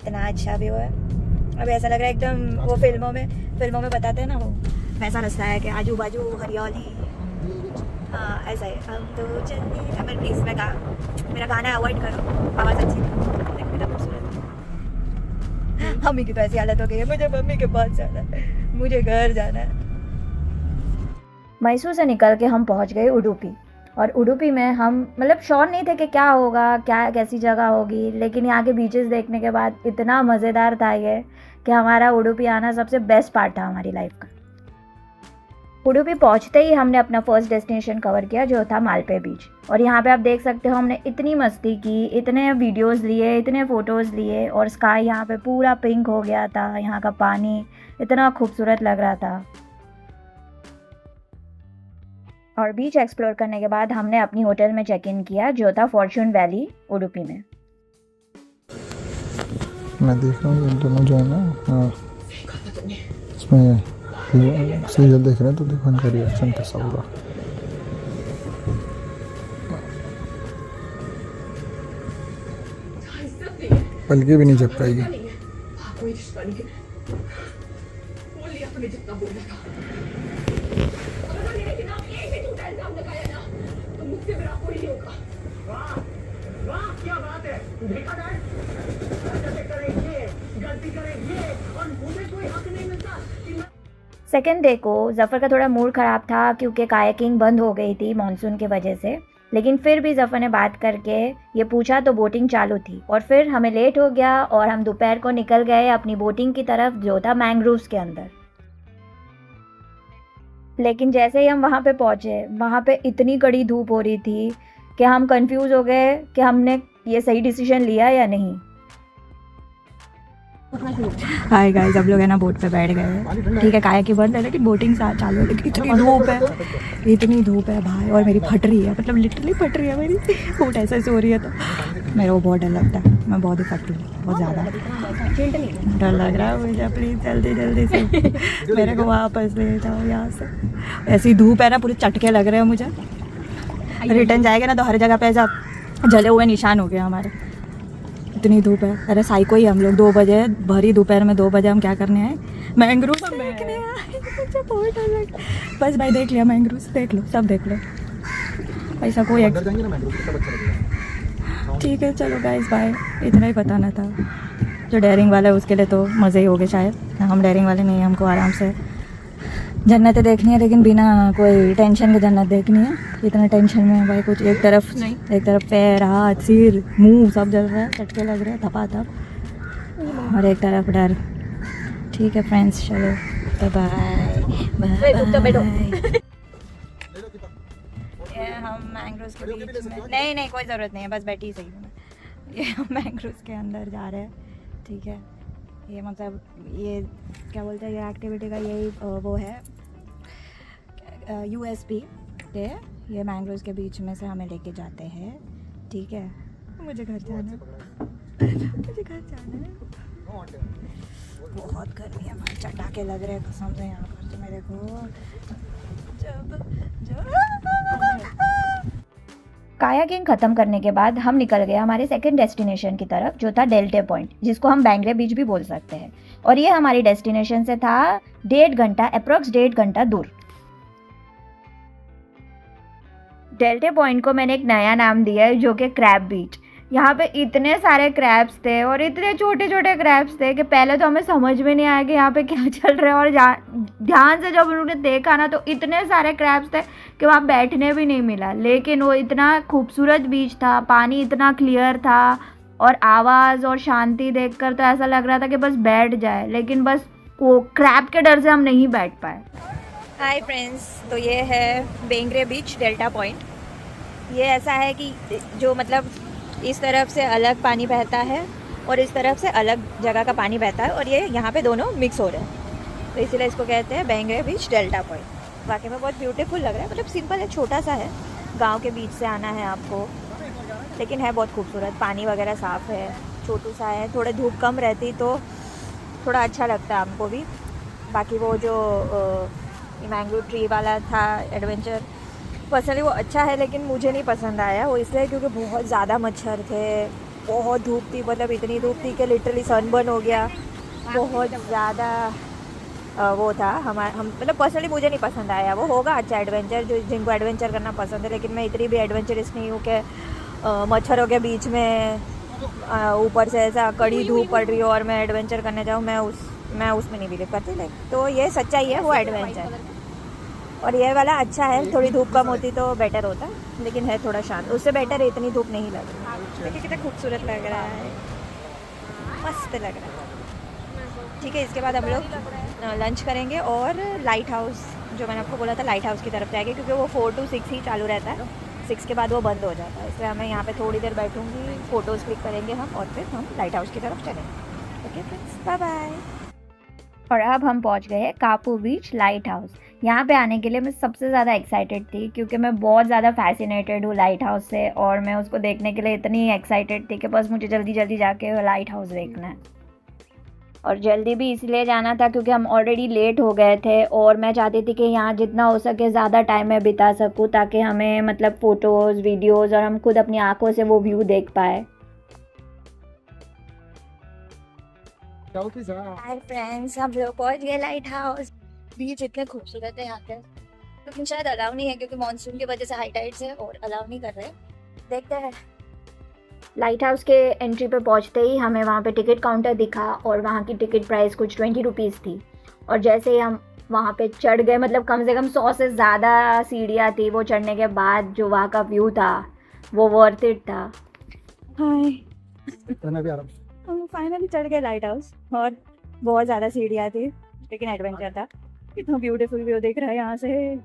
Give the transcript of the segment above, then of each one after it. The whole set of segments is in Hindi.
इतना अच्छा व्यू है। अब ऐसा लग रहा है एकदम वो फिल्मों में बताते हैं ना, वो वैसा रास्ता है कि आजू बाजू हरियाली। हाँ ऐसा है। हम तो चलते हमें प्लीज़ मेरा गाना अवॉइड करो, आवाज़ अच्छी नहीं, कितना खूबसूरत है। मम्मी की तो ऐसी हालत हो गई है, मुझे मम्मी के पास जाना है, मुझे घर जाना है। मैसूर से निकल के हम पहुंच गए उडुपी, और उडुपी में हम मतलब श्योर नहीं थे कि क्या होगा, क्या कैसी जगह होगी, लेकिन यहाँ के बीचेस देखने के बाद इतना मज़ेदार था ये कि हमारा उडुपी आना सबसे बेस्ट पार्ट था हमारी लाइफ का। उडुपी पहुँचते ही हमने अपना फर्स्ट डेस्टिनेशन कवर किया जो था मालपे बीच, और यहाँ पे आप देख सकते हो हमने इतनी मस्ती की, इतने वीडियोस लिए, इतने फ़ोटोज़ लिए, और स्काई यहाँ पे पूरा पिंक हो गया था, यहाँ का पानी इतना खूबसूरत लग रहा था। और बीच एक्सप्लोर करने के बाद हमने अपनी होटल में चेक इन किया जो था फॉर्च्यून वैली उडुपी में। मैं देख रहा हूँ दोनों जो है ना इसमें सीरियल देख रहे हैं, तो देखो इनका रिएक्शन कैसा होगा। पलके भी नहीं झपकाएगी। सेकेंड डे को जफ़र का थोड़ा मूड ख़राब था क्योंकि कायाकिंग बंद हो गई थी मॉनसून की वजह से, लेकिन फिर भी जफ़र ने बात करके ये पूछा तो बोटिंग चालू थी, और फिर हमें लेट हो गया और हम दोपहर को निकल गए अपनी बोटिंग की तरफ जो था मैंग्रोव्स के अंदर। लेकिन जैसे ही हम वहाँ पे पहुँचे, वहाँ पे इतनी कड़ी धूप हो रही थी कि हम कंफ्यूज हो गए कि हमने ये सही डिसीजन लिया या नहीं। हाय गाइस, अब लोग है ना बोट पे बैठ गए हैं, ठीक है, काया की बंद है लेकिन बोटिंग चालू है, लेकिन इतनी धूप है भाई, और मेरी फट रही है, मतलब लिटरली फट रही है मेरी बोट ऐसे हो रही है, तो मेरे को बहुत डर लगता है, मैं बहुत ही फट रही हूँ, बहुत ज़्यादा डर लग रहा है मुझे। प्लीज़ जल्दी से मेरे को वापस ले जाओ यहाँ से। ऐसी धूप है ना, पूरे चटके लग रहे हैं मुझे। रिटर्न जाएगा ना तो हर जगह पे ऐसा जले हुए निशान हो गए हमारे, इतनी धूप है। अरे साइको ही हम लोग 2 बजे, भरी दोपहर में 2 बजे हम क्या करने आए, मैंग्रोव देखने आए। मुझे बहुत डर लग, बस भाई देख लिया मैंग्रोव, देख लो, सब देख लो, ऐसा कोई ठीक है। चलो गाइस बाय, इतना ही बताना था। जो डेयरिंग वाला है उसके लिए तो मज़े ही हो गए शायद, हम डेयरिंग वाले नहीं हैं, हमको आराम से जन्नतें देखनी है, लेकिन बिना कोई टेंशन के जन्नत देखनी है। इतना टेंशन में भाई कुछ एक तरफ पैर, हाथ, सिर, मुंह सब जल रहा है, चटके लग रहे हैं थपाथप, और एक तरफ डर। ठीक है फ्रेंड्स, चलो बाय बाय। ये हम मैंग्रोव्स के बीच में, नहीं कोई ज़रूरत नहीं है, बस बैठी ही सही हूँ। ये हम मैंग्रोव्स के अंदर जा रहे हैं, ठीक है। ये मतलब ये क्या बोलते हैं, ये एक्टिविटी का यही वो है यूएसपी है, ये मैंग्रोव्स के बीच में से हमें लेके जाते हैं, ठीक है। मुझे घर जाना है, मुझे घर जाना है, बहुत गर्मी है भाई, चटाके लग रहे हैं कसम से यहाँ पर तो मेरे को। कायाकिंग ख़त्म करने के बाद हम निकल गए हमारे सेकंड डेस्टिनेशन की तरफ जो था डेल्टे पॉइंट, जिसको हम बैंगरे बीच भी बोल सकते हैं, और ये हमारी डेस्टिनेशन से था 1.5 घंटा, अप्रॉक्स 1.5 घंटा दूर। डेल्टे पॉइंट को मैंने एक नया नाम दिया है जो कि क्रैब बीच। यहाँ पे इतने सारे क्रैब्स थे और इतने छोटे छोटे क्रैब्स थे कि पहले तो हमें समझ में नहीं आया कि यहाँ पे क्या चल रहा है, और ध्यान से जब उन्होंने देखा ना तो इतने सारे क्रैब्स थे कि वहाँ बैठने भी नहीं मिला। लेकिन वो इतना खूबसूरत बीच था, पानी इतना क्लियर था, और आवाज़ और शांति देखकर तो ऐसा लग रहा था कि बस बैठ जाए, लेकिन बस वो क्रैब के डर से हम नहीं बैठ पाए। हाय फ्रेंड्स, तो ये है बेंगरे बीच डेल्टा पॉइंट। ये ऐसा है कि जो मतलब इस तरफ से अलग पानी बहता है और इस तरफ से अलग जगह का पानी बहता है, और ये यहाँ पे दोनों मिक्स हो रहे हैं, तो इसीलिए इसको कहते हैं बेंगरे बीच डेल्टा पॉइंट। वाकई में बहुत ब्यूटीफुल लग रहा है, मतलब सिंपल है, छोटा सा है, गांव के बीच से आना है आपको, लेकिन है बहुत खूबसूरत। पानी वगैरह साफ़ है, छोटू सा है, थोड़े धूप कम रहती तो थोड़ा अच्छा लगता है हमको भी। बाकी वो जो मैंग्रो ट्री वाला था एडवेंचर, पर्सनली वो अच्छा है, लेकिन मुझे नहीं पसंद आया वो, इसलिए क्योंकि बहुत ज़्यादा मच्छर थे, बहुत धूप थी, मतलब इतनी धूप थी कि लिटरली सनबर्न हो गया। बहुत ज़्यादा वो था हम मतलब पर्सनली मुझे नहीं पसंद आया। वो होगा अच्छा एडवेंचर जो जिनको एडवेंचर करना पसंद है, लेकिन मैं इतनी भी एडवेंचरस नहीं हूँ कि मच्छरों के बीच में ऊपर से ऐसा कड़ी धूप पड़ रही हो और मैं एडवेंचर करने जाऊँ। मैं उसमें नहीं बिलीव करती। लाइक तो ये सच्चाई है, वो एडवेंचर। और ये वाला अच्छा है, थोड़ी धूप कम होती तो बेटर होता, लेकिन है थोड़ा शांत, उससे बेटर है, इतनी धूप नहीं लग रही। देखिए कितना खूबसूरत लग रहा है, मस्त लग रहा है। ठीक है, इसके बाद हम लोग लंच करेंगे और लाइट हाउस, जो मैंने आपको बोला था लाइट हाउस की तरफ जाएंगे, क्योंकि वो 4 to 6 ही चालू रहता है, 6 के बाद वो बंद हो जाता है। इसलिए मैं यहाँ पे थोड़ी देर बैठूँगी, फ़ोटोज़ क्लिक करेंगे हम और फिर हम लाइट हाउस की तरफ चलेंगे। Okay friends, bye bye. और अब हम पहुंच गए हैं कापू बीच लाइट हाउस। यहाँ पे आने के लिए मैं सबसे ज़्यादा एक्साइटेड थी, क्योंकि मैं बहुत ज़्यादा फैसिनेटेड हूँ लाइट हाउस से, और मैं उसको देखने के लिए इतनी एक्साइटेड थी कि बस मुझे जल्दी जल्दी जाके लाइट हाउस देखना है। और जल्दी भी इसलिए जाना था क्योंकि हम ऑलरेडी लेट हो गए थे, और मैं चाहती थी कि यहाँ जितना हो सके ज़्यादा टाइम मैं बिता सकूँ, ताकि हमें मतलब फ़ोटोज़ वीडियोज़ और हम खुद अपनी आँखों से वो व्यू देख पाए। हाय फ्रेंड्स, हम लोग पहुंच गए लाइट हाउस। बीच इतने खूबसूरत है यहाँ पे, लेकिन शायद अलाउ नहीं है क्योंकि मानसून की वजह से हाई टाइड्स है और अलाउ नहीं कर रहे। देखते हैं। लाइट हाउस के एंट्री पे पहुंचते ही हमें वहाँ पे टिकट काउंटर दिखा, और वहाँ की टिकट प्राइस कुछ 20 रुपीज़ थी। और जैसे ही हम वहाँ पे चढ़ गए, मतलब कम से कम 100 से ज़्यादा सीढ़ियाँ थी, वो चढ़ने के बाद जो वहाँ का व्यू था वो वर्थ इट था। हाय, हम फाइनली चढ़ गए लाइट हाउस, और बहुत ज़्यादा सीढ़ियाँ थी, लेकिन एडवेंचर था। कितना ब्यूटीफुल व्यू दिख रहा है यहाँ से,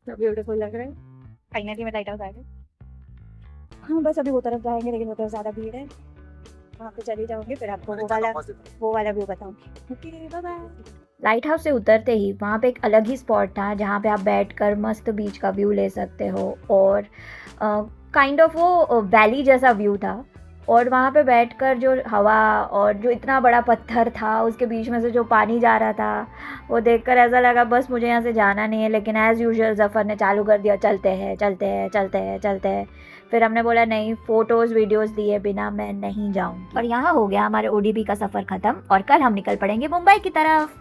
तो ब्यूटीफुल लग रहा है। फाइनली मैं लाइट हाउस आ गई। हाँ बस अभी वो तरफ जाएंगे, लेकिन वो तरफ ज़्यादा भीड़ है, वहाँ पे चली जाऊँगी, फिर आपको वो वाला व्यू बताऊँगी। Okay bye bye. Light house से उतरते ही वहाँ पे एक अलग ही स्पॉट था, जहाँ पे आप बैठकर मस्त बीच का व्यू ले सकते हो, और काइंड ऑफ वो वैली जैसा व्यू था। और वहाँ पे बैठकर जो हवा और जो इतना बड़ा पत्थर था उसके बीच में से जो पानी जा रहा था, वो देखकर ऐसा लगा बस मुझे यहाँ से जाना नहीं है। लेकिन एज़ यूजुअल ज़फ़र ने चालू कर दिया, चलते हैं चलते हैं चलते हैं चलते हैं। फिर हमने बोला नहीं, फ़ोटोज़ वीडियोज़ लिए बिना मैं नहीं जाऊँगी। और यहाँ हो गया हमारे ODP का सफ़र ख़त्म, और कल हम निकल पड़ेंगे मुंबई की तरफ।